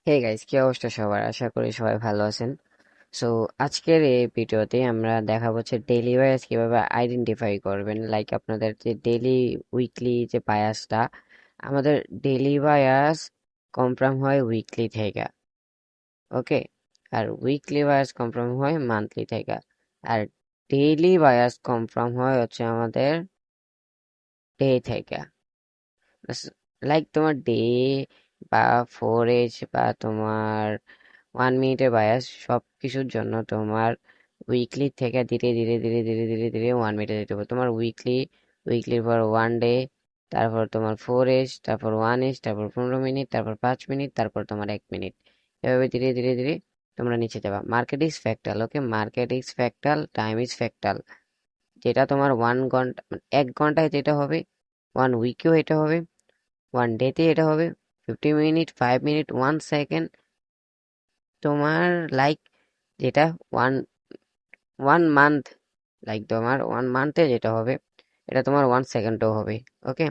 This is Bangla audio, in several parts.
হে গাইস, কি অবস্থা সবার? আশা করি সবাই ভালো আছেন। সো আজকের এই ভিডিওতে আমরা দেখাবো হচ্ছে ডেইলি বায়াস কিভাবে আইডেন্টিফাই করবেন। লাইক আপনাদের যে ডেইলি উইকলি যে বায়াসটা, আমাদের ডেইলি বায়াস কনফার্ম হয় উইকলি থেকে, ওকে? আর উইকলি বায়াস কনফার্ম হয় মান্থলি থেকে। আর ডেইলি বায়াস কনফার্ম হয় হচ্ছে আমাদের ডে থেকে। লাইক তোমার ডে বা 4H বা তোমার 1 মিনিটের বায়াস সব কিছুর জন্য তোমার উইকলি থেকে ধীরে ধীরে ধীরে ধীরে ধীরে ধীরে 1 মিনিটে যেতে হবে। তোমার উইকলির পর 1 ডে, তারপর তোমার 4H, তারপর 1H, তারপর 15 মিনিট, তারপর 5 মিনিট, তারপর তোমার 1 মিনিট। এভাবে ধীরে ধীরে ধীরে তোমরা নিচে যাবা। Market is fractal, okay? Market is ফ্যাক্টাল, time is ফ্যাক্টাল। যেটা তোমার 1 ঘন্টা 1 ঘন্টায় যেটা হবে, 1 উইকেও এটা হবে, 1 ডেতে এটা হবে, 50 মিনিট, 5 মিনিট, 1 সেকেন্ড। তোমার লাইক যেটা ওয়ান ওয়ান মান্থ, লাইক তোমার 1 মান্থে যেটা হবে, এটা তোমার 1 সেকেন্ডও হবে, okay?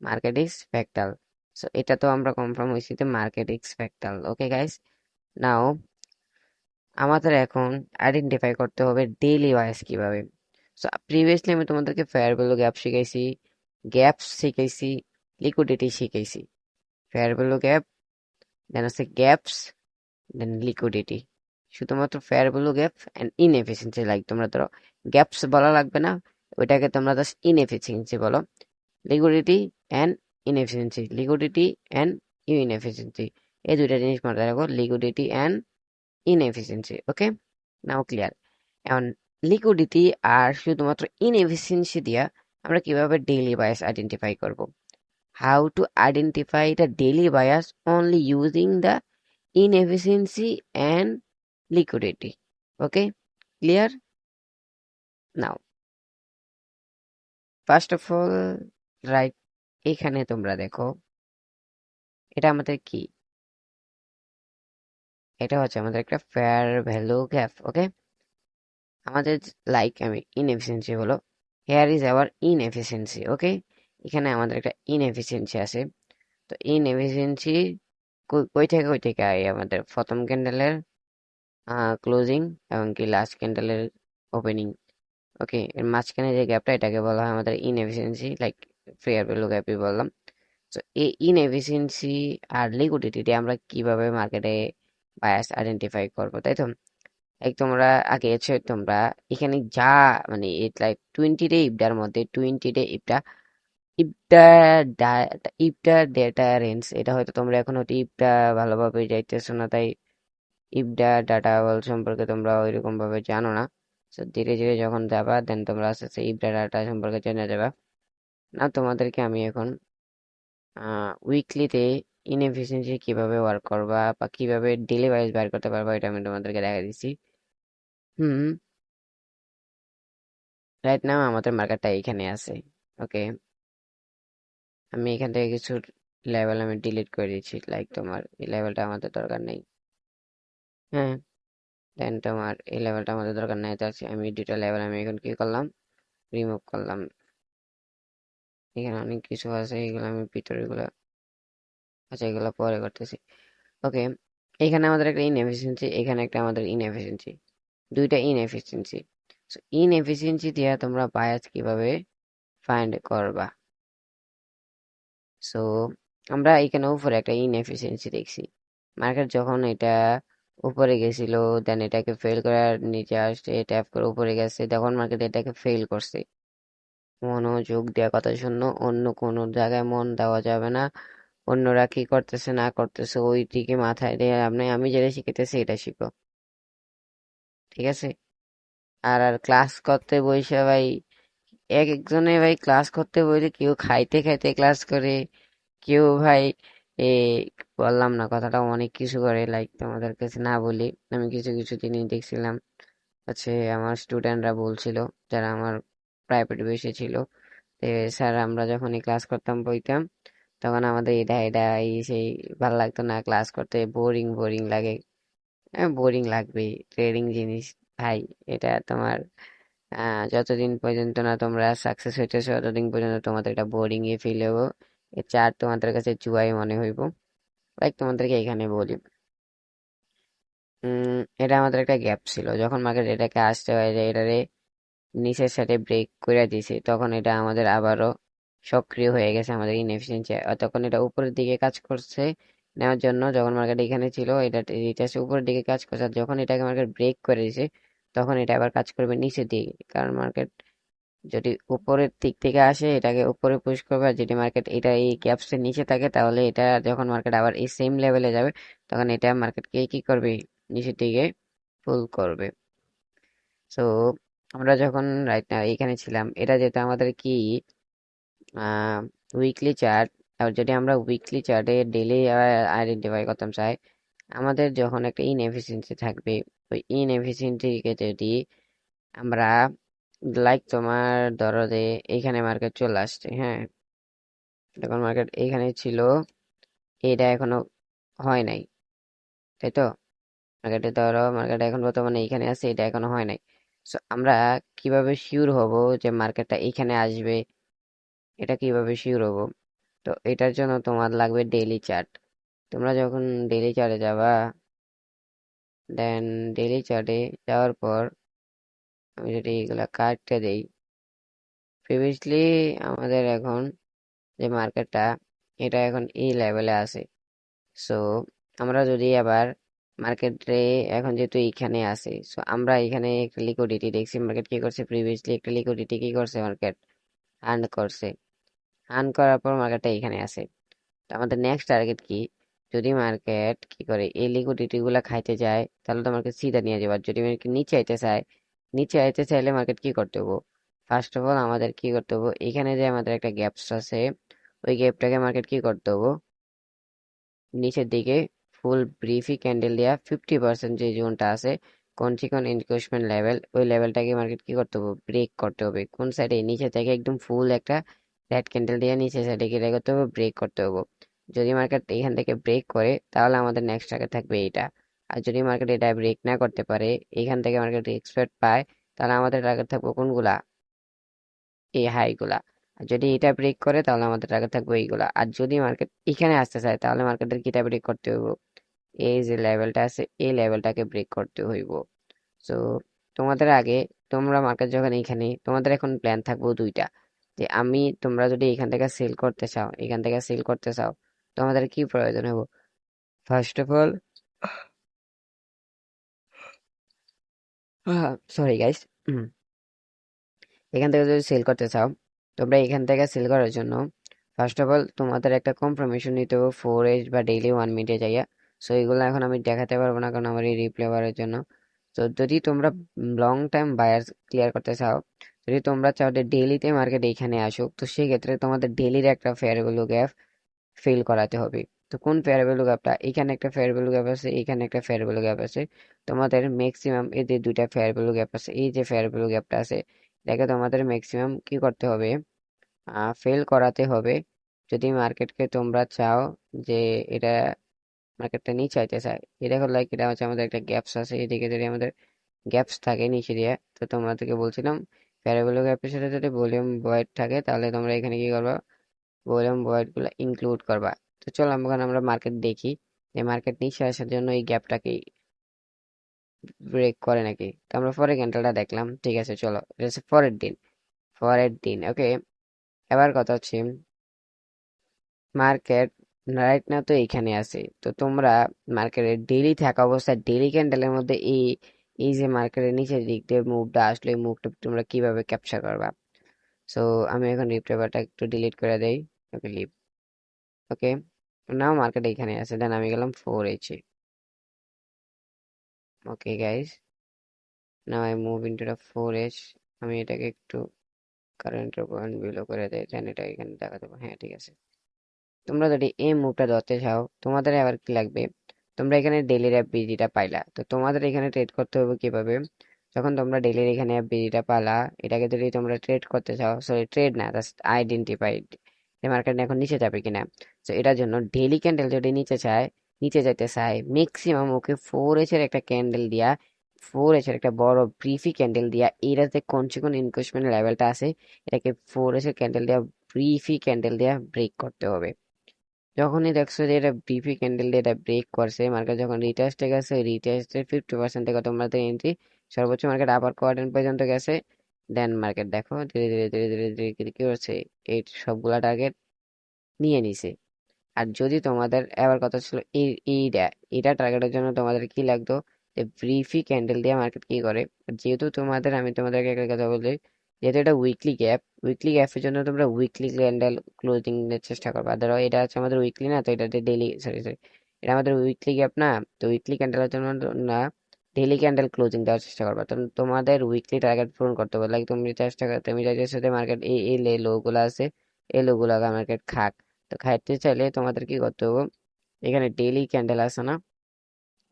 Market is fractal. So এটা তো আমরা কনফার্ম হয়েছি যে market is fractal, okay guys? Now আমাদের এখন আইডেন্টিফাই করতে হবে ডেইলি ওয়াইজ কিভাবে। সো প্রিভিয়াসলি আমি তোমাদেরকে ফেয়ার ভ্যালু গ্যাপ শিখাইছি, গ্যাপস শিখাইছি, লিকুইডিটি শিখাইছি। ফেয়ার ভ্যালু গ্যাপ, দেন আছে গ্যাপস, দেন লিকুইডিটি। শুধুমাত্র fair value gap and inefficiency. Like তোমরা ধরো গ্যাপস বলা লাগবে না, ওইটাকে তোমরা জাস্ট ইনএফিসিয়েন্সি বলো। Liquidity and inefficiency, liquidity and inefficiency, এই দুইটা জিনিস মাথায় রাখো, liquidity and inefficiency, okay? Now clear? এখন লিকুইডিটি আর শুধুমাত্র ইনএফিসিয়েন্সি দিয়া আমরা কিভাবে ডেইলি বায়াস আইডেন্টিফাই করব? How to identify the daily bias only using the inefficiency and liquidity. Okay, clear? Now first of all, right, এখানে তোমরা দেখো এটা আমাদের কি, এটা হচ্ছে আমাদের একটা ফেয়ার ভ্যালু গ্যাপ, ওকে? আমাদের লাইক আমি ইনএফিসিয়েন্সি হলো, হেয়ার ইজ আওয়ার ইনএফিসিয়েন্সি, ওকে? এখানে আমাদের একটা ইনএফিসিয়েন্সি আছে। তো ইনএফিসিয়েন্সি কই থেকে আয়? আমাদের প্রথম ক্যান্ডেলের ক্লোজিং এবং কি লাস্ট ক্যান্ডেলের ওপেনিং, ওকে? এর মাঝখানে যে গ্যাপটা, এটাকে বলা হয় আমাদের ইনএফিসিয়েন্সি, লাইক ফেয়ার ভ্যালু গ্যাপই বললাম। তো এই ইনএফিসিয়েন্সি আর লিকুইডিটি আমরা কিভাবে মার্কেটে বায়াস আইডেন্টিফাই করবো, তাই তো? লাইক তোমরা আগে এসে তোমরা এখানে যা মানে লাইক 20 ডে ইবডার মধ্যে 20 ডে ইবডা ইবডা ইবডা ডেটা রেঞ্জ, এটা হয়তো তোমরা এখন হয়তো ইবডা ভালোভাবে যাইতেছো না, তাই ইবডা ডাটা সম্পর্কে তোমরা ওইরকম ভাবে জানো না। তো ধীরে ধীরে যখন যাবা, দেন তোমরা আস্তে আস্তে ইবডা ডাটা সম্পর্কে জেনে যাবা। না, তোমাদেরকে আমি এখন উইকলিতে ইনএফিসিয়েন্সি কিভাবে ওয়ার্ক করবা বা কিভাবে ডেলি ওয়াইজ বের করতে পারবা, এটা আমি তোমাদেরকে দেখা দিচ্ছি। হুম, রাইট নাও আমাদের মার্কেটটা এখানে আছে, ওকে? আমি এখান থেকে কিছু লেভেল আমি ডিলিট করে দিচ্ছি, লাইক তোমার এই লেভেলটা আমাদের দরকার নেই। হ্যাঁ, দেন তোমার এই লেভেলটা আমাদের দরকার নাই, তো আমি দুটা লেভেল আমি এখন কি করলাম, রিমুভ করলাম। এখানে অনেক কিছু আছে, এগুলো আমি ভিতরে এগুলো, আচ্ছা এগুলো পরে করতেছি, ওকে? এখানে আমাদের একটা ইনএফিসিয়েন্সি, এখানে একটা আমাদের ইনএফিসিয়েন্সি, দুইটা ইনএফিসিয়েন্সি। সো ইনএফিসিয়েন্সি দিয়ে তোমরা বায়াস কিভাবে ফাইন্ড করবা? সো আমরা এখানে উপরে একটা ইনএফিসিয়েন্সি দেখছি, মার্কেট যখন এটা উপরে গেছিল, দেন এটাকে ফেল করার নিচে আসছে, ট্যাপ করে উপরে গেছে, তখন মার্কেট এটাকে ফেল করছে। মনোযোগ দেওয়া কথা শুনো, অন্য কোনো জায়গায় মন দেওয়া যাবে না। অন্যরা কি করতেছে না করতেছে ওই দিকে মাথায় দিয়ে আপনি, আমি যেটা শিখেতেছি এটা শিখো, ঠিক আছে? আর আর ক্লাস করতে বসে ভাই, এক একজনে ভাই ক্লাস করতে বসে কেউ খাইতে খাইতে ক্লাস করে, কেউ ভাই এ বললাম না কথাটা, অনেক কিছু করে। লাইক তোমাদের কাছে না বলি, আমি কিছু কিছু জিনিস দেখছিলাম, হচ্ছে আমার স্টুডেন্টরা বলছিল, যারা আমার প্রাইভেট বেসে ছিল, স্যার আমরা যখনই ক্লাস করতাম বইতাম, তখন আমাদের এটা এটা এই সেই ভালো লাগতো না ক্লাস করতে, বোরিং বোরিং লাগে। বোরিং লাগবেই, ট্রেডিং জিনিস ভাই, এটা তোমার যতদিন পর্যন্ত না তোমরা সাকসেস হইতেছো ততদিন পর্যন্ত তোমাদের এটা বোরিং এ ফিল হবো, এর চার তোমাদের কাছে জুয়াই মনে হইব। লাইক তোমাদেরকে এখানে বলি, এটা আমাদের একটা গ্যাপ ছিল, যখন মার্কেট এটাকে আসতে হয় যে এটারে নিচের সাথে ব্রেক করে দিছি, তখন এটা আমাদের আবারও সক্রিয় হয়ে গেছে আমাদের ইনএফিসিয়েন্সি, তখন এটা উপরের দিকে কাজ করছে নেওয়ার জন্য। যখন মার্কেট এখানে ছিল এটা রিটেস্ট উপরের দিকে কাজ করছে, আর যখন এটাকে মার্কেট ব্রেক করে দিছে তখন এটা আবার কাজ করবে নিচের দিকে, কারণ মার্কেট যদি উপরের দিক থেকে আসে এটাকে উপরে পুশ করবে, আর যদি মার্কেট এটা এই গ্যাপসের নিচে থাকে তাহলে এটা যখন মার্কেট আবার এই সেম লেভেলে যাবে তখন এটা মার্কেটকে কি করবে, নিচের দিকে পুল করবে। সো আমরা যখন রাইট না এখানে ছিলাম, এটা যেটা আমাদের কি উইকলি চার্ট, আর যদি আমরা উইকলি চার্টে ডেলি আইডেন্টিফাই করতাম চাই, আমাদের যখন একটা ইনএফিসিয়েন্সি থাকবে, ওই ইনএফিসিয়েন্সিকে যদি আমরা লাইক তোমার ধরো যে এইখানে মার্কেট চলে আসছে, হ্যাঁ, যখন মার্কেট এইখানে ছিল এটা এখনো হয় নাই, তাই তো, মার্কেটে ধরো মার্কেট এখন বর্তমানে এইখানে আছে, এটা এখনো হয় নাই। সো আমরা কিভাবে শিওর হব যে মার্কেটটা এইখানে আসবে, এটা কিভাবে শিওর হব? তো এটার জন্য তোমার লাগবে ডেইলি চার্ট। তোমরা যখন ডেইলি চার্টে যাবা, দেন ডেইলি চার্টে যাওয়ার পর আমি যদি এগুলা কাটতে দেই, প্রিভিয়াসলি আমাদের এখন যে মার্কেটটা এটা এখন এই লেভেলে আছে। সো আমরা যদি আবার মার্কেটে এখন যেহেতু এইখানে আছে, সো আমরা এখানে একটা লিকুইডিটি দেখছি, মার্কেট কি করছে, প্রিভিয়াসলি একটা লিকুইডিটি কি করছে, মার্কেট আর্ন করছে। আর্ন করার পর মার্কেটটা এখানে আছে। তো আমাদের নেক্সট টার্গেট কি, যদি মার্কেট কি করে এই লিকুইডিটি গুলা খাইতে যায় তাহলে তো মার্কেট সিধা নিয়ে যাবে, আর যদি মার্কেট নিচে আইতে চায়, নিচে আইতে চাইলে মার্কেট কি করতে হবো, ফার্স্ট অফ অল আমাদের কি করতে হবো, এখানে যে আমাদের একটা গ্যাপস আছে ওই গ্যাপটাকে মার্কেট কি করতে হবো, নিচের দিকে ফুল ব্রিফি ক্যান্ডেল দেওয়া 50% যে জোনটা আছে কনসিকন এনক্রোচমেন্ট লেভেল, ওই লেভেলটাকে মার্কেট কি করতে হবে, ব্রেক করতে হবে। কোন সাইডে, নিচে থেকে একদম ফুল একটা রেড ক্যান্ডেল দিয়ে নিচে সাইডে কি করতে হবে, ব্রেক করতে হবে। যদি মার্কেট এখান থেকে ব্রেক করে তাহলে আমাদের নেক্সট টার্গেট থাকবে এইটা। আর যদি মার্কেট এটা ব্রেক না করতে পারে, এখান থেকে মার্কেট এক্সপেক্ট পায়, তাহলে আমাদের টার্গেট থাকবে কোনগুলা, এই হাইগুলা। আর যদি এটা ব্রেক করে তাহলে আমাদের টার্গেট থাকবে এইগুলা। আর যদি মার্কেট এখানে আসতে চায় তাহলে মার্কেটের কিটা ব্রেক করতে হইব, এই যে লেভেলটা আছে এই লেভেলটাকে ব্রেক করতে হইব। সো তোমাদের আগে, তোমরা মার্কেট যখন এইখানে, তোমাদের এখন প্ল্যান থাকবো দুইটা, যে আমি, তোমরা যদি এখান থেকে সেল করতে চাও, এখান থেকে সেল করতে চাও, তোমাদের কি প্রয়োজন হবো, first of all, sorry guys, এখান থেকে যদি সেল করতে চাও, তোমরা এখান থেকে সেল করার জন্য ফার্স্ট অফ অল তোমাদের একটা কনফার্মেশন নিতে হবে 4H বা ডেইলি 1 মিনিটে যাইয়া। সো এগুলো এখন আমি দেখাতে পারবো না কারণ আমার এই রিপ্লে বারের জন্য। তো যদি তোমরা লং টাইম বায়ার ক্লিয়ার করতে চাও, যদি তোমরা চাও যে ডেইলিতে মার্কেট এইখানে আসুক, তো সেই ক্ষেত্রে তোমাদের ডেইলির একটা ফেয়ার ভ্যালু গ্যাপ ফিল করাতে হবে। তো কোন ফেয়ার ভ্যালু গ্যাপটা, এখানে একটা ফেয়ার ভ্যালু গ্যাপ আছে, এখানে একটা ফেয়ার ভ্যালু গ্যাপ আছে, তোমাদের ম্যাক্সিমাম এই যে দুইটা ফেয়ার ভ্যালু গ্যাপ আছে, এই যে ফেয়ার ভ্যালু গ্যাপটা আছে, এটাকে তোমাদের ম্যাক্সিমাম কি করতে হবে, ফেল করাতে হবে। যদি মার্কেটকে তোমরা চাও যে এটা মার্কেটটা নিচে আইতে চায়, এটা হলো লাইক, এটা হচ্ছে আমাদের একটা গ্যাপস আছে, এদিকে যদি আমাদের গ্যাপস থাকে নিচে দিয়ে, তো তোমাদেরকে বলছিলাম ফেয়ার ভ্যালু গ্যাপের সাথে যদি ভলিউম ভয়েড থাকে তাহলে তোমরা এখানে কি করবা, ভলিউম ভয়েড গুলো ইনক্লুড করবা। তো চলো আমরা মার্কেট দেখি যে মার্কেট নিচে আসার জন্য এই গ্যাপটাকে ব্রেক করে নাকি। তো আমরা পরের ক্যান্ডেলটা দেখলাম, ঠিক আছে, চলো এটা হচ্ছে পরের দিন, পরের দিন ওকে। এবার কথা হচ্ছে মার্কেট রাইট না তো এইখানে আছে, তো তোমরা মার্কেটের ডেইলি থাকা অবস্থায় ডেইলি ক্যান্ডেলের মধ্যে এই এই যে মার্কেটের নিচের দিক দিয়ে মুভটা আসলে এই মুভটা তোমরা কিভাবে ক্যাপচার করবা। সো আমি এখন লিভ পেপারটা একটু ডিলিট করে দেই, ওকে লিভ, ওকে। নাও মার্কেট এখানে আছে, দেন আমি গেলাম 4H, okay guys, now I move into the 4H। আমি এটাকে একটু কারেন্টের পয়েন্ট বিলো করে দেই, দেন এটা এখানে দেখা দেবো, হ্যাঁ ঠিক আছে। তোমরা যদি এই মুভটা ধরতে চাও তোমাদের আবার কি লাগবে, তোমরা এখানে ডেইলির অ্যাপ বিজিটা পাইলা, তো তোমাদের এখানে ট্রেড করতে হবে কিভাবে, যখন তোমরা ডেইলির এখানে অ্যাপ বিজিটা পালা, এটাকে যদি তোমরা ট্রেড করতে চাও, সরি ট্রেড না, জাস্ট আইডেন্টিফাই যে মার্কেট এখন নিচে যাবে কিনা। তো এটার জন্য ডেইলি ক্যান্ডেল যদি নিচে চায়, নিচে যেতে চায়, ম্যাক্সিমাম ওকে 4H এর একটা ক্যান্ডেল দিয়া, 4H এর একটা বড় ব্রিফি ক্যান্ডেল দিয়া, এটাতে কোন ইনক্রোচমেন্ট লেভেলটা আছে এটাকে 4H এর ক্যান্ডেল দিয়া, ব্রিফি ক্যান্ডেল দিয়া ব্রেক করতে হবে। যখনই দেখছো যে এটা বিপি ক্যান্ডেল দিয়ে এটা ব্রেক করছে, মার্কেট যখন রিটেস্টে গেছে, রিটেস্টের 50% থেকে তোমাদের এন্ট্রি, সর্বোচ্চ মার্কেট আপার কোয়ার্টার পর্যন্ত গেছে, দেন মার্কেট দেখো ধীরে ধীরে ধীরে ধীরে ধীরে কি করছে, এই সবগুলা টার্গেট নিয়ে নিছে। আর যদি তোমাদের এবার কথা ছিল এইটা, এটা টার্গেটের জন্য তোমাদের কি লাগতো, যে ব্রিফি ক্যান্ডেল দিয়ে মার্কেট কি করে। যেহেতু তোমাদের, আমি তোমাদেরকে একটা কথা বলি, যেহেতু এটা উইকলি গ্যাপের জন্য তোমরা উইকলি ক্যান্ডেল ক্লোজিং এর চেষ্টা করবা। ধরো এটা হচ্ছে আমাদের উইকলি না, তো এটা ডেইলি, সরি সরি, এটা আমাদের উইকলি গ্যাপ না, তো উইকলি ক্যান্ডেলের জন্য না, ডেইলি ক্যান্ডেল ক্লোজিং দেওয়ার চেষ্টা করবা। তো তোমাদের উইকলি টার্গেট পূরণ করতে হবে, লাইক তুমি চেষ্টা করতে, তুমি চাইছো যে মার্কেট এই লো গুলো আছে, এই লো গুলাকে মার্কেট খাক। তো খাইতে চাইলে তোমাদের কি করতে হবে, এখানে ডেইলি ক্যান্ডেল আছে না,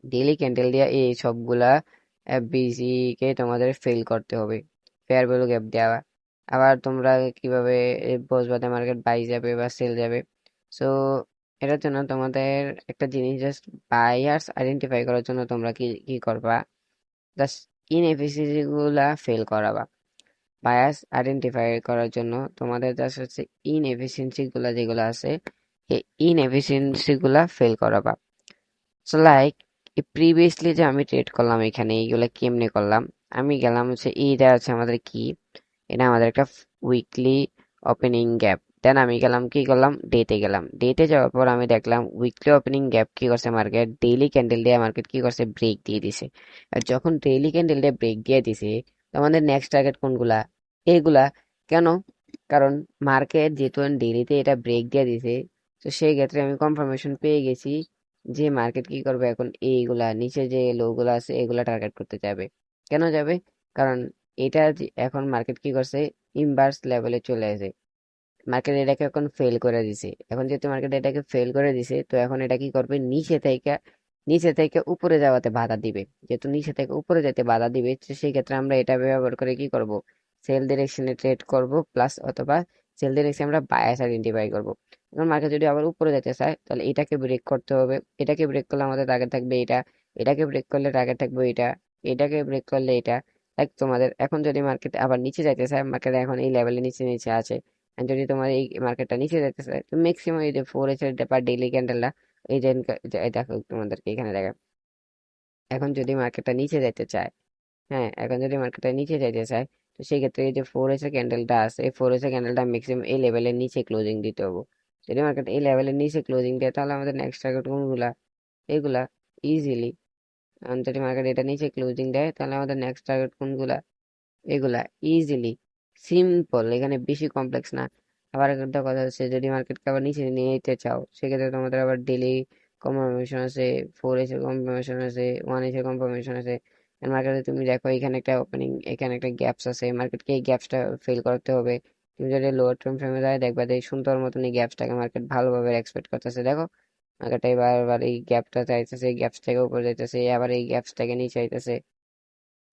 ডেইলি ক্যান্ডেল দিয়ে এই সবগুলা এফবিসি কে তোমাদের ফেল করতে হবে, ফেয়ার ভ্যালু গ্যাপ দেওয়া। আবার তোমরা কিভাবে বুঝবা মার্কেট বাই যাবে বা সেল যাবে। সো এটার জন্য তোমাদের একটা জিনিস, জাস্ট বায়ার্স আইডেন্টিফাই করার জন্য তোমরা কি কি করবা, জাস্ট ইনএফিসিয়েন্সি গুলা ফেল করাবা। বায়াস আইডেন্টিফাই করার জন্য তোমাদের জাস্ট হচ্ছে ইনএফিসিয়েন্সি গুলা যেগুলো আছে, এই ইনএফিসিয়েন্সি গুলা ফেল করাবা। সো লাইক, প্রিভিয়াসলি যে আমি ট্রেড করলাম এখানে, এইগুলা কেমনে করলাম, আমি গেলাম হচ্ছে, এইটা হচ্ছে আমাদের কি, এটা আমাদের একটা উইকলি ওপেনিং গ্যাপ। দেন আমি গেলাম, কি করলাম, ডেতে গেলাম, ডেতে যাওয়ার পর আমি দেখলাম উইকলি ওপেনিং গ্যাপ কি করছে মার্কেট, ডেইলি ক্যান্ডেল দিয়ে মার্কেট কি করছে, ব্রেক দিয়ে দিছে। আর যখন ডেইলি ক্যান্ডেল দিয়ে ব্রেক দিয়ে দিছে, তো আমাদের নেক্সট টার্গেট কোনগুলা, এইগুলা। কেন? কারণ মার্কেট যেহেতু ডেইলিতে এটা ব্রেক দিয়ে দিছে, তো সেই ক্ষেত্রে আমি কনফার্মেশন পেয়ে গেছি যে মার্কেট কি করবে এখন, এইগুলা নিচে যে লো গুলা আছে এগুলা টার্গেট করতে যাবে। কেন যাবে? কারণ এটা এখন মার্কেট কি করছে, ইনভার্স লেভেলে চলে আসে, মার্কেট এটাকে এখন ফেল করে দিছে। এখন যেহেতু মার্কেট এটাকে ফেল করে দিছে, তো এখন এটা কি করবে, নিচে থেকে উপরে যাওয়াতে বাধা দিবে। যেহেতু নিচে থেকে উপরে যেতে বাধা দিবে, তো সেই ক্ষেত্রে আমরা এটা ব্যবহার করে কি করব, সেল ডিরেকশনে ট্রেড করব, প্লাস অথবা সেল ডিরেকশনে আমরা বায়াস আইডেন্টিফাই করব। এখন মার্কেট যদি আবার উপরে যেতে চায়, তাহলে এটাকে ব্রেক করতে হবে, এটাকে ব্রেক করলে আমাদের টার্গেট থাকবে এটা, এটাকে ব্রেক করলে টার্গেট থাকবে এটা, এটাকে ব্রেক করলে এটা। লাইক তোমাদের এখন যদি মার্কেট আবার নিচে যাইতে চায়, মার্কেট এখন এই লেভেলে নিচে নিচে আছে, আর যদি তোমার এই মার্কেটটা নিচে যেতে চায়, তো ম্যাক্সিমাম এই যে 4 এর পার ডেইলি ক্যান্ডেলটা, এই যে দেখো তোমাদেরকে এখানে দেখা, এখন যদি মার্কেটটা নিচে যেতে চায়, হ্যাঁ এখন যদি মার্কেটটা নিচে যেতে চায়, তো সেই ক্ষেত্রে এই যে 4 ক্যান্ডেলটা আছে, এই 4 ক্যান্ডেলটা ম্যাক্সিমাম এই লেভেলের নিচে ক্লোজিং দিতে হবে। যদি মার্কেট এই লেভেলের নিচে ক্লোজিং দেয়, তাহলে আমাদের নেক্সট টার্গেট কোনগুলা, এইগুলা, ইজিলি। যদি মার্কেট এটা নিচে ক্লোজিং দেয়, তাহলে আমাদের নেক্সট টার্গেট কোনগুলা, এগুলা, ইজিলি, সিম্পল, এখানে বেশি কমপ্লেক্স না। আবার একটা কথা হচ্ছে, যদি মার্কেটকে আবার নিচে নিয়ে যেতে চাও, সেক্ষেত্রে তোমাদের আবার ডেলি কনফার্মেশন আছে, 4 কনফার্মেশন আছে, 1 কনফার্মেশন আছে। মার্কেটে তুমি দেখো এখানে একটা ওপেনিং, এখানে একটা গ্যাপস আছে, মার্কেটকে এই গ্যাপসটা ফিল করতে হবে। তুমি যদি লোয়ার টাইম ফ্রেমে যায়, দেখবা যে এই সুন্দর মতন এই গ্যাপসটাকে মার্কেট ভালোভাবে এক্সপেক্ট করতেছে। দেখো মার্কেট এবার এই গ্যাপটা চাইতেছে, এই গ্যাপস থেকে উপরে যাইতেছে, আবার এই গ্যাপস থেকে নিচে আইতেছে।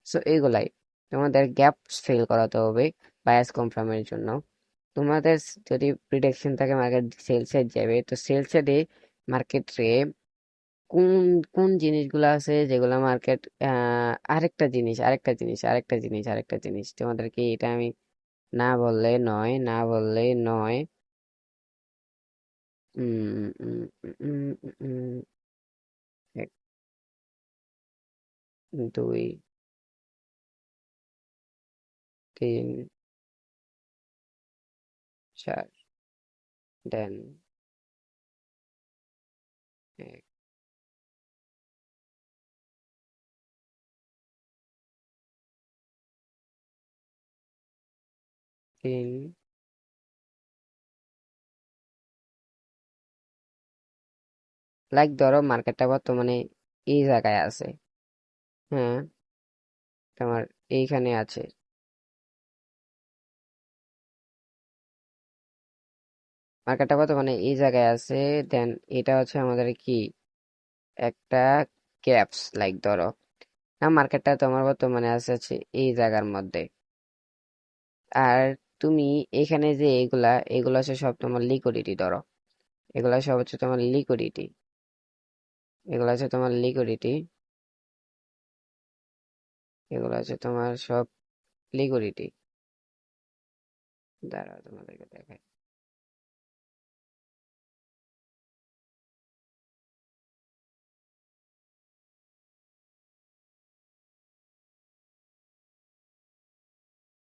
সো এইগুলাই তোমাদের গ্যাপ ফিল করাতে হবে বায়াস কনফার্মের জন্য। তোমাদের যদি প্রিডিকশন থাকে মার্কেট সেলসে যাবে, তো সেলসে ডে মার্কেটে কোন কোন জিনিসগুলো আছে যেগুলো মার্কেট, আরেকটা জিনিস তোমাদেরকে এটা আমি না বললে নয়। উম, উম, উম, উম, উম, এক, দুই, তিন, চার, দেন এক, তিন, লাইক ধরো মার্কেটটা বর্তমানে এই জায়গায় আছে, হ্যাঁ, তোমার এইখানে আছে, মার্কেটটা বর্তমানে এই জায়গায় আছে। দেন এটা হচ্ছে আমাদের কি, একটা ক্যাপস, লাইক ধরো না, মার্কেটটা তোমার বর্তমানে আছে এই জায়গার মধ্যে। আর তুমি এখানে যে এগুলা হচ্ছে সব তোমার লিকুইডিটি, ধরো এগুলা সব হচ্ছে তোমার লিকুইডিটি, এগুলা হচ্ছে তোমার লিকুইডিটি, এগুলা হচ্ছে তোমার সব লিকুইডিটি। দাঁড়াও তোমাদেরকে দেখাই,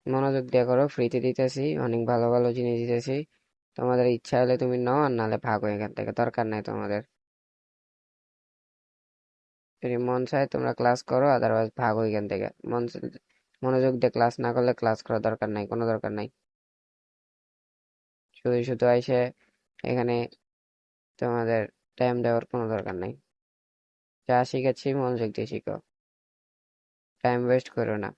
মনোযোগ দিয়ে করো, ফ্রিতে দিতেছি, অনেক ভালো ভালো জিনিস দিতেছি। তোমাদের ইচ্ছা হলে তুমি নাও, আর নাহলে ভাগো এখান থেকে, দরকার নাই তোমাদের। যদি মন চায় তোমরা ক্লাস করো, আদারওয়াইজ ভাগো এখান থেকে। মনোযোগ দিয়ে ক্লাস না করলে ক্লাস করার দরকার নাই, কোনো দরকার নাই। শুধু শুধু এসে এখানে তোমাদের টাইম দেওয়ার কোনো দরকার নাই। যা শিখাচ্ছি মনোযোগ দিয়ে শিখো, টাইম ওয়েস্ট করো না।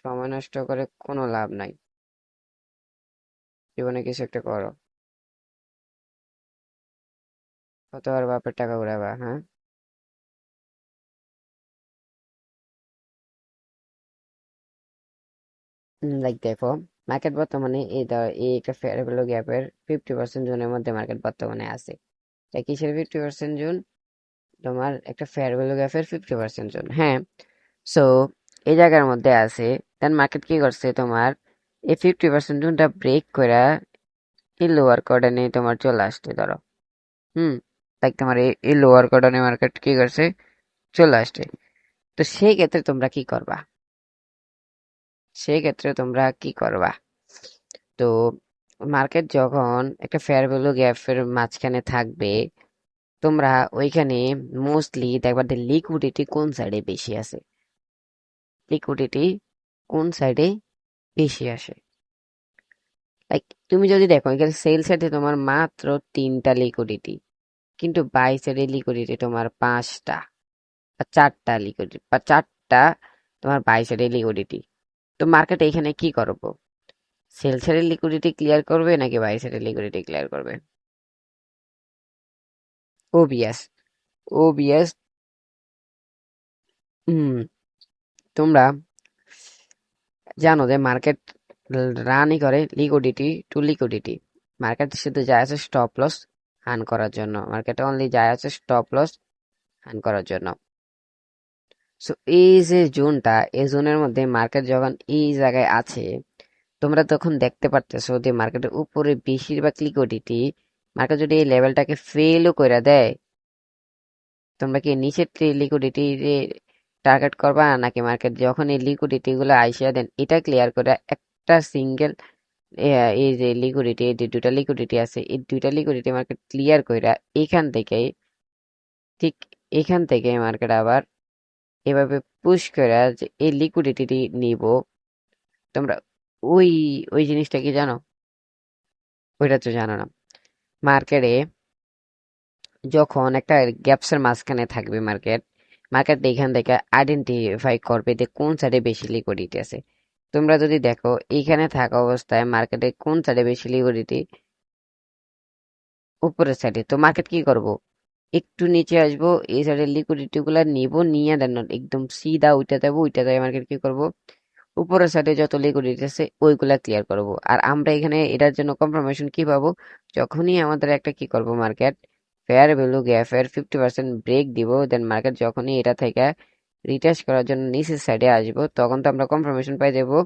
সময় নষ্ট করে কোনো লাভ নাই। জীবনে কিছু একটা করো। কতবার বাপের টাকা উড়াবা, হ্যাঁ? লাইক দেখো, মার্কেট বর্তমানে এই একটা ফেয়ার ভ্যালু গ্যাপের 50% জোনের মধ্যে মার্কেট বর্তমানে আছে। তাই কিসের 50% জোন? তোমার একটা ফেয়ার ভ্যালু গ্যাপের 50% জোন, হ্যাঁ। সো এই জায়গার মধ্যে আছে। দেন মার্কেট কি করছে তোমার, এই 50% জোনটা ব্রেক করে এই লোয়ার কর্ডানে তোমার চলে আসছে, ধরো। হুম। লাইক তোমার এই লোয়ার কর্ডানে মার্কেট কি করছে, চলে আসছে। তো সেই ক্ষেত্রে তোমরা কি করবা? সেই ক্ষেত্রে তোমরা কি করবা? তো মার্কেট যখন একটা ফেয়ার ভ্যালু গ্যাপের মাঝখানে থাকবে, তোমরা ওইখানে মোস্টলি দেখবা লিকুইডিটি কোন সাইডে বেশি আছে। লিকুইডিটি কোন সাইডে বেশি আসে, লাইক তুমি যদি দেখো এখানে সেল সাইডে তোমার মাত্র 3টা লিকুইডিটি, কিন্তু বাই সাইডে লিকুইডিটি তোমার 5টা বা 4টা লিকুইডিটি, বা 4টা তোমার বাই সাইডে লিকুইডিটি। তো মার্কেট এখানে কি করবো, সেল সাইডের লিকুইডিটি ক্লিয়ার করবে নাকি বাই সাইডের লিকুইডিটি ক্লিয়ার করবে? OBS, OBS. হুম। তোমরা জানো যে মার্কেট রানই করে লিকুইডিটি টু লিকুইডিটি। মার্কেট শুধু যায় আছে স্টপ লস হান করার জন্য, মার্কেটে অনলি যায় আছে স্টপ লস হান করার জন্য। সো এই যে জোনটা, এই জোনের মধ্যে মার্কেট যখন এই জায়গায় আছে, তোমরা তখন দেখতে পারতেছো যে মার্কেটের উপরে বেশিরভাগ লিকুইডিটি, মার্কেট যদি এই লেভেলটাকে ফেলও করে দেয়, তোমরা কি নিচের লিকুইডিটি টার্গেট করবা, নাকি মার্কেট যখন এই লিকুইডিটি গুলো আইসা দেন এটা ক্লিয়ার করে একটা সিঙ্গেল এই যে লিকুইডিটি, এই যে দুটা লিকুইডিটি আছে, এই দুইটা লিকুইডিটি মার্কেট ক্লিয়ার কইরা এখান থেকে, ঠিক এখান থেকে মার্কেট আবার এভাবে পুশ করে যে এই লিকুইডিটি নিব। তোমরা ওই ওই জিনিসটা কি জানো? ওইটা তো জানো না। মার্কেটে যখন একটা গ্যাপসের মাঝখানে থাকবে মার্কেট, মার্কেট এখান থেকে আইডেন্টিফাই করবে যে কোন সাইডে বেশি লিকুইডিটি আছে। তোমরা যদি দেখো এইখানে থাকা অবস্থায় মার্কেটে কোন সাইডে বেশি লিকুইডিটি, উপরের সাইডে, তো মার্কেট কি করব, একটু নিচে আসবো, এই সাইডের লিকুইডিটি গুলা নিব, নিয়ে দেন একদম সিধা উঠে যাবো, উঠে যাই মার্কেট কি করব, উপরের সাইডে যত লিকুইডিটি আছে ওইগুলা ক্লিয়ার করব। আর আমরা এখানে এটার জন্য কনফার্মেশন কি পাবো, যখনই আমাদের একটা কি করব, মার্কেট ফেয়ার ভ্যালু গ্যাপের 50% ব্রেক দিব, দেন মার্কেট যখনই এটা থেকে রিটেস্ট করার জন্য নিচের সাইডে আসবো, তখন তো আমরা কনফার্মেশন পাই যাবো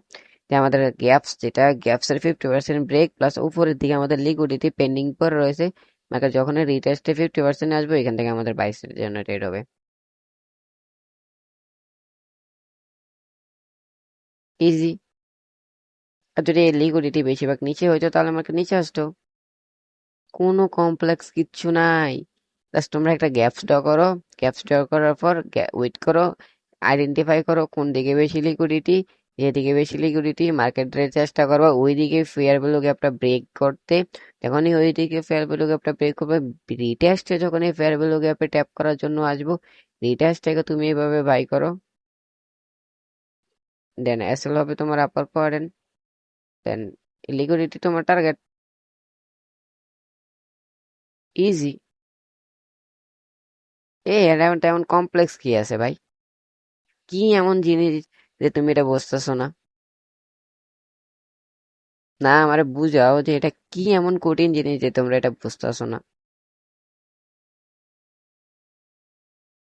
যে আমাদের গ্যাপস, যেটা গ্যাপসের 50% ব্রেক প্লাস উপরের দিকে আমাদের লিকুইডিটি পেন্ডিং পরে রয়েছে, মার্কেট যখনই রিটেস্টে 50% আসবো, এখান থেকে আমাদের 22 জেনারেট হবে। ইজি। আর যদি লিকুইডিটি বেশিরভাগ নিচে হইতো তাহলে মার্কেট নিচে আসতো। কোনো কমপ্লেক্স কিচ্ছু নাই। জাস্ট তোমরা একটা গ্যাপস ড্র করো, গ্যাপস ড্র করার পর ওয়েট করো, আইডেন্টিফাই করো কোন দিকে বেশি লিকুইডিটি, যেদিকে বেশি লিকুইডিটি মার্কেট রেট চেষ্টা করবা ওই দিকে ফেয়ার ভ্যালু গ্যাপটা ব্রেক করতে। যখনই ওই দিকে ফেয়ার ভ্যালু গ্যাপটা ব্রেক করবে, রিটেস্টে যখন এই ফেয়ার ভ্যালু গ্যাপে ট্যাপ করার জন্য আসবো, রিটেস্টটাকে তুমি এভাবে বাই করো, দেন এসএল হবে তোমার আপার কোয়াড্রেন্ট, দেন লিকুইডিটি তোমার টার্গেট। ইজি। এটা এমন তেমন কমপ্লেক্স কি আছে ভাই? কি এমন জিনিস যে তুমি এটা বুঝতেছো না? না, আমারে বুঝাও যে এটা কি এমন কঠিন জিনিস যে তোমরা এটা বুঝতেছো না।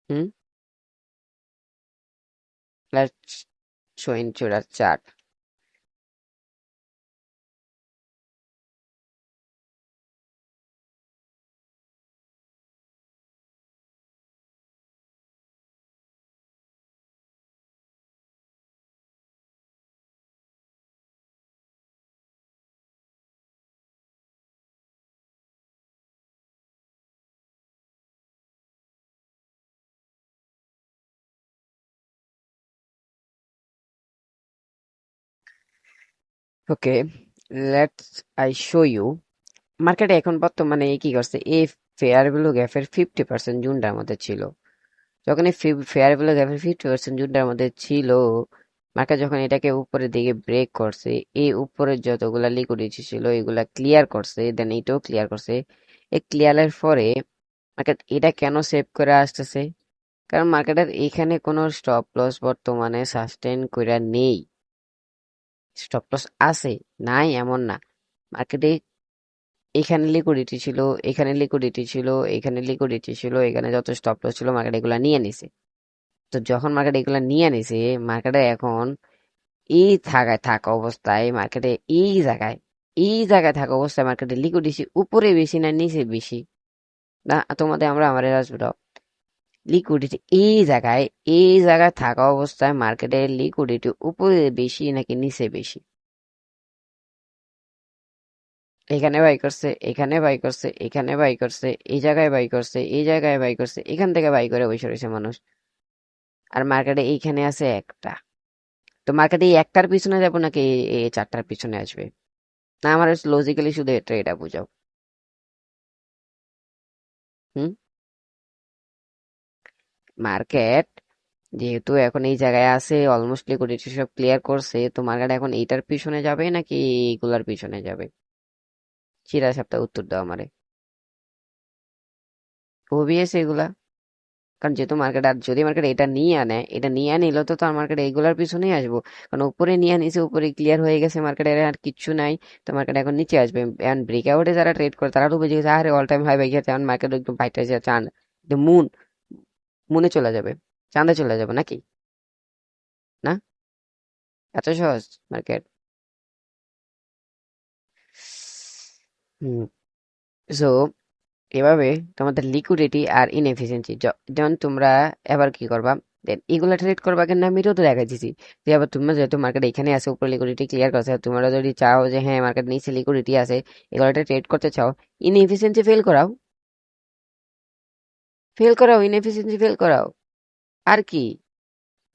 হুম। Let's show into the chart. Okay, let's I show you. মার্কেটে এখন বর্তমানে কি করছে, এই ফেয়ার ভ্যালু গ্যাপের 50% জুনটার মধ্যে ছিল। যখন এই ফেয়ার ভ্যালু গ্যাপের 50% জুনটার মধ্যে ছিল, মার্কেট যখন এটাকে উপরের দিকে ব্রেক করছে, এই উপরের যতগুলা লিকুইডিটি ছিল এগুলা ক্লিয়ার করছে, দেন এটাও ক্লিয়ার করছে। এই ক্লিয়ারের পরে মার্কেট এটা কেন সেভ করে আসতেছে? কারণ মার্কেটের এখানে কোনো স্টপ লস বর্তমানে সাস্টেন কইরা নেই। স্টপ লস আছে, নাই এমন না। মার্কেটে এখানে লিকুইডিটি ছিল, এখানে লিকুইডিটি ছিল, এখানে লিকুইডিটি ছিল, এখানে যত স্টপ লস ছিল মার্কেট এগুলা নিয়ে নিছে। তো যখন মার্কেট এগুলা নিয়ে নিছে, মার্কেটে এখন এই থাকা অবস্থায় মার্কেটে এই জায়গায় থাকা অবস্থায় মার্কেটে লিকুইডিটি উপরে বেশি না নিচে বেশি? না তোমাদের আমরা আসবো লিকুইডিটি এই জায়গায় থাকা অবস্থায় মার্কেটের লিকুইডিটি উপরে বেশি নাকি নিচে বেশি? এখানে বাই করছে, এখানে বাই করছে, এখানে বাই করছে, এই জায়গায় বাই করছে, এই জায়গায় বাই করছে, এখান থেকে বাই করে বসে রয়েছে মানুষ। আর মার্কেটে এইখানে আছে একটা। তো মার্কেটে এই একটার পিছনে যাবো নাকি এই চারটার পিছনে আসবে? না, আমার লজিক্যালি শুধু এটা বুঝাও। হুম। মার্কেট যেহেতু এখন এই জায়গায় আছে, অলমোস্ট লিকুইডিটি সব ক্লিয়ার করছে, তো মার্কেট এখন এইটার পিছনে যাবে নাকি এইগুলার পিছনে যাবে? সিধা সাপটা উত্তর দাও আমারে। ওবিএস এগুলা। কারণ যেহেতু মার্কেট, আর যদি মার্কেট এটা নিয়ে নিল তো তার মার্কেট এইগুলার পিছনেই আসবো। কারণ উপরে নিয়ে নিছে, উপরে ক্লিয়ার হয়ে গেছে, মার্কেটের আর কিচ্ছু নাই। তো মার্কেট এখন নিচে আসবে। এখন ব্রেকআউটে যারা ট্রেড করে তারা তো বুঝে গেছে আরে অল টাইম হাই হয়ে গেছে, এখন মার্কেট একদম ফাইট আছে, চাঁদ মুন মুনে চলে যাবে, চাঁদে চলে যাবে নাকি? না, এত সহজ মার্কেট? হুম। সো এভাবে তোমাদের লিকুইডিটি আর ইনএফিসিয়েন্সি, যেমন তোমরা এবার কি করবা, দেন এগুলা ট্রেড করবা কেন আমি এটাও তো দেখা দিছি। যে আবার তোমরা যেহেতু মার্কেট এখানে আছে, উপরে লিকুইডিটি ক্লিয়ার করছে, আর তোমরা যদি চাও যে হ্যাঁ মার্কেট নিচে লিকুইডিটি আছে, এগুলাতে ট্রেড করতে চাও, ইনএফিসিয়েন্সি ফেল করাও ইনএফিসিয়েন্সি ফেল করাও। আর কি,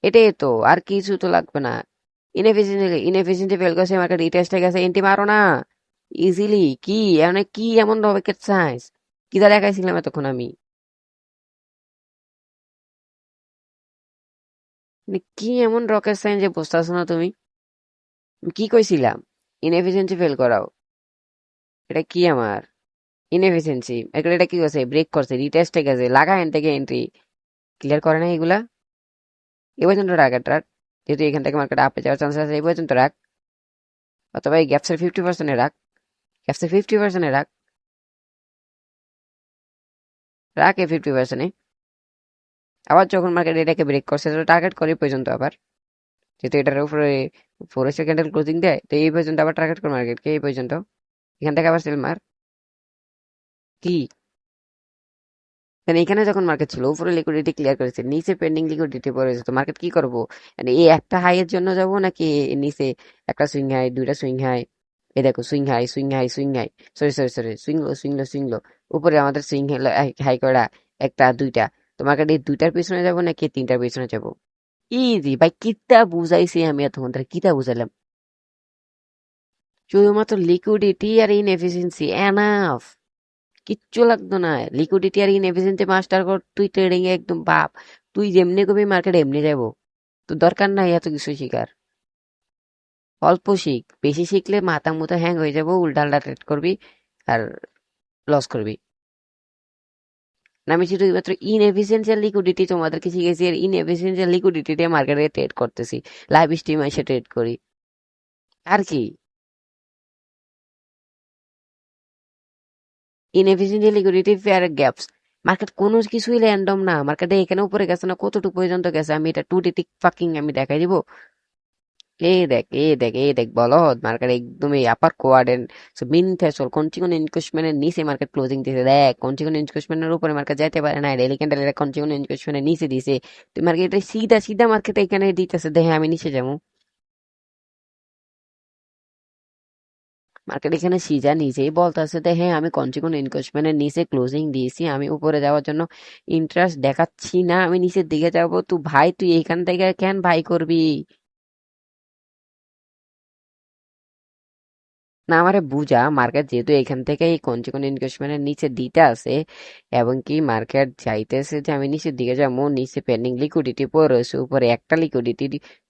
এটাই তো, আর কিছু তো লাগবে না। ইনএফিসিয়েন্সি ফেল করছে, মার্কেট রিটেস্টে গেছে, এন্টি মারো না ইজিলি। কি এমন, কি এমন রকেট সায়েন্স কি দা দেখাইছিলাম এতক্ষণ আমি? মানে কি এমন রকেট সায়েন্স যে বুঝতেছো না তুমি? আমি কি কইছিলাম? ইনএফিসিয়েন্সি ফেল করাও। এটা কি আমার ইনএফিসিয়েন্সি? এটা কি করছে, ব্রেক করছে, রিটেস্টে গেছে, লাগা এন থেকে এন্ট্রি ক্লিয়ার করে না এগুলা। এ পর্যন্ত রাখ এটা রাখ। যেহেতু এখান থেকে মার্কেট আপে যাওয়ার চান্স আছে, এই পর্যন্ত রাখ। অথবা এই গ্যাপসের 50% রাখ, গ্যাপসের 50% রাখ, রাখ এই 50%। আবার যখন মার্কেট এটাকে ব্রেক করছে তো টার্গেট করে এই পর্যন্ত আবার, যেহেতু এটার উপরে 4 সেকেন্ডের ক্লোজিং দেয়, তো এই পর্যন্ত আবার টার্গেট করে মার্কেটকে এই পর্যন্ত, এখান থেকে আবার সেল মার। কি মানে এখানে যখন মার্কেট ছিল উপরে লিকুইডিটি ক্লিয়ার করেছে, নিচে পেন্ডিং লিকুইডিটি পড়েছে, তো মার্কেট কি করবো? মানে এই একটা হাই এর জন্য যাব নাকি নিচে একটা সুইং হাই, দুইটা সুইং হাই? এই দেখো swing high, swing high, swing high, sorry sorry sorry, swing low. উপরে আমাদের সুইং হাই করা একটা দুইটা। তো মার্কেট এই দুইটার পিছনে যাব নাকি তিনটার পিছনে যাব? ইজি ভাই, কিতা বুঝাইছি আমি এতক্ষণ ধরে, কিতা বুঝাইলাম? শুধুমাত্র লিকুইডিটি আর ইনএফিসিয়েন্সি এনাফ, কিচ্ছু লাগতো না। লিকুইডিটি আর ইনএফিসিয়েন্সি মাস্টার কর তুই, ট্রেডিং এ একদম বাপ। তুই যেমনি কবি মার্কেট এমনি যাবো। তো দরকার নাই এত কিছু শিকার। অল্প শিখ, বেশি শিখলে মাথা মুথা হ্যাং হয়ে যাবো, উল্টা ট্রেড করবি আর লস করবি। না, আমি শুধুমাত্র ইনএফিসিয়েন্সিয়াল লিকুইডিটি তোমাদেরকে শিখেছি, আর ইনএফিসিয়েন্সিয়াল লিকুইডিটি দিয়ে মার্কেটে ট্রেড করতেছি, লাইভ স্ট্রিম এসে ট্রেড করি। আর কি inefficiency, liquidity, fair gaps. Market কোনো কিছুই র্যান্ডম না, মার্কেটে এখানে উপরে গেছে না, কতটুকু পর্যন্ত গেছে আমি এটা 2D ফাকিং আমি দেখাই দিব। এই দেখ বলদ, মার্কেট একদম এই আপার কোয়াড্রেন্ট, মিন থ্রেশহোল্ড কন্টিনিউয়াস ইনভেস্টমেন্টের নিচে মার্কেট ক্লোজিং দিছে, দেখ কন্টিনিউয়াস ইনভেস্টমেন্টের উপরে মার্কেট যাইতে পারে না, ডেইলি ক্যান্ডেল এটা কন্টিনিউয়াস ইনভেস্টমেন্টের নিচে দিছে। তুই মার্কেট এটা সিধা সিধা মার্কেট এখানে দিতেছে, দেখে আমি নিচে যাবো? মার্কেট এখানে সিজা নিজেই বলতেছে যে হ্যাঁ আমি কন্টিনিউয়াস ইনভেস্টমেন্টের নিচে ক্লোজিং দিয়েছি, আমি উপরে যাওয়ার জন্য ইন্টারেস্ট দেখাচ্ছি না, আমি নিচের দিকে যাবো। তুই ভাই, তুই এখান থেকে কেন ভাই করবি? না আমারে বুঝা মার্কেট যেহেতু এখান থেকে এই কঞ্চিকন ইনভেস্টমেন্টের নিচে দিতে আছে এবং কি মার্কেট চাইতেছে যে আমি নিচের দিকে যাবো, নিচে পেন্ডিং লিকুইডিটি পড়ে রয়েছে, উপরে একটা লিকুইডিটি,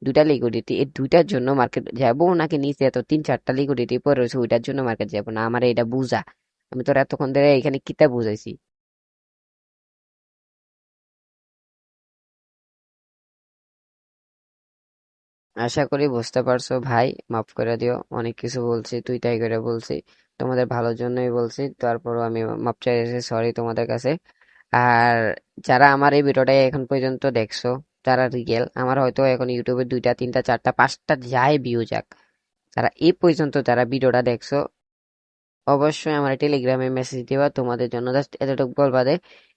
দুটা লিকুইডিটি, এই দুইটার জন্য মার্কেট যাবো নাকি নিচে এত তিন চারটা লিকুইডিটি পড়ে রয়েছে ওইটার জন্য মার্কেট যাবো না, আমার এটা বুঝা। আমি তোর এতক্ষণ ধরে এখানে কিতা বুঝাইছি। আশা করি বুঝতে পারছো ভাই, মাফ করে দিও, অনেক কিছু বলছি, তুই তাই করে বলছি, তোমাদের ভালোর জন্যই বলছি, তারপরও আমি মাপ চাইছি, সরি তোমাদের কাছে। আর যারা আমার এই ভিডিওটা এখন পর্যন্ত দেখছো, যারা রিয়েল, আমার হয়তো এখন ইউটিউবে দুইটা তিনটা চারটা পাঁচটা যাই ভিউ যাক, যারা এই পর্যন্ত যারা ভিডিওটা দেখছো, অবশ্যই আমার টেলিগ্রামে মেসেজ দিবা, তোমাদের জন্য জাস্ট এতটুকু বলবা যে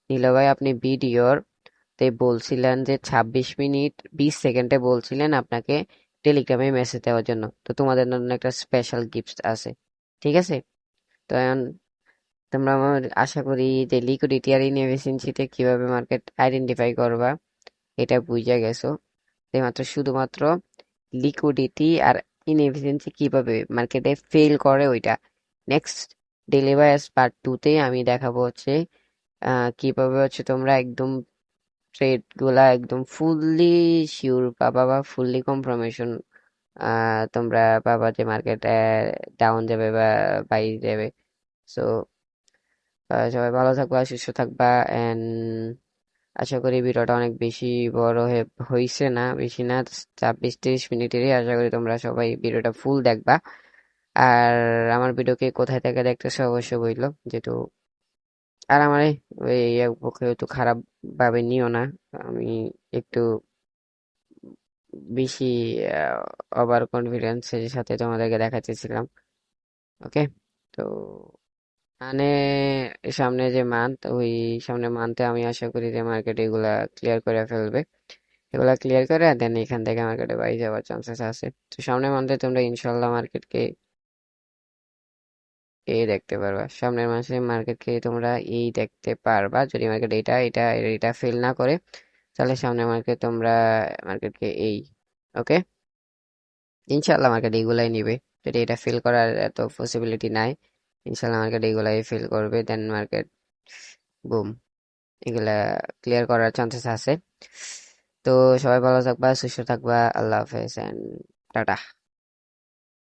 নীলা ভাই আপনি ভিডিওর তে বলছিলেন যে 26 মিনিট 20 সেকেন্ডে বলছিলেন আপনাকে টেলিগ্রামে মেসেজ দেওয়ার জন্য, তো তোমাদের জন্য একটা স্পেশাল গিফট আছে, ঠিক আছে? তো এখন তোমরা আমার আশা করি যে লিকুইডিটি আর ইনএফিসিয়েন্সিতে কিভাবে মার্কেট আইডেন্টিফাই করবা এটা বুঝে গেছো, যে মাত্র শুধুমাত্র লিকুইডিটি আর ইনএফিসিয়েন্সি কিভাবে মার্কেটে ফেল করে ওইটা নেক্সট ডেলিভারিস পার্ট 2-তে আমি দেখাবো হচ্ছে কিভাবে হচ্ছে তোমরা একদম ট্রেড গুলা একদম ফুললি শিওর পাবা বা ফুললি কনফার্মেশন তোমরা পাবা যে মার্কেট ডাউন যাবে বা বাই যাবে। সো সবাই ভালো থাকবা, সুস্থ থাকবা, এন্ড আশা করি ভিডিওটা অনেক বেশি বড় হয়েছে না, বেশি না, 26-30 মিনিটেরই। আশা করি তোমরা সবাই ভিডিওটা ফুল দেখবা। আর আমার ভিডিওকে কোথায় থেকে দেখতেছো অবশ্যই বললো, যেহেতু আর আমার এই পক্ষে একটু খারাপ ভাবে নিও না, আমি একটু বেশি ওভার কনফিডেন্সের সাথে তোমাদেরকে দেখাচ্ছিলাম। ওকে, তো মানে সামনে যে মান্থ, ওই সামনে মান্থে আমি আশা করি যে মার্কেট এগুলা ক্লিয়ার করে ফেলবে, এগুলা ক্লিয়ার করে দেন এখান থেকে মার্কেটে বাই যাওয়ার চান্সেস আছে। তো সামনের মান্থে তোমরা ইনশাল্লাহ মার্কেটকে এই দেখতে পারবা, সামনের মাসে মার্কেটকে তোমরা এই দেখতে পারবা, যদি মার্কেট এটা এটা এটা ফেল না করে, তাহলে সামনের মার্কেট তোমরা মার্কেটকে এই, ওকে, ইনশাল্লাহ মার্কেট এগুলাই নিবে, যদি এটা ফেল করার এত পসিবিলিটি নাই, ইনশাল্লাহ মার্কেট এগুলাই ফেল করবে, দেন মার্কেট বুম এগুলা ক্লিয়ার করার চান্সেস আছে। তো সবাই ভালো থাকবা, সুস্থ থাকবা, আল্লাহ হাফেজ এন্ড টাটা।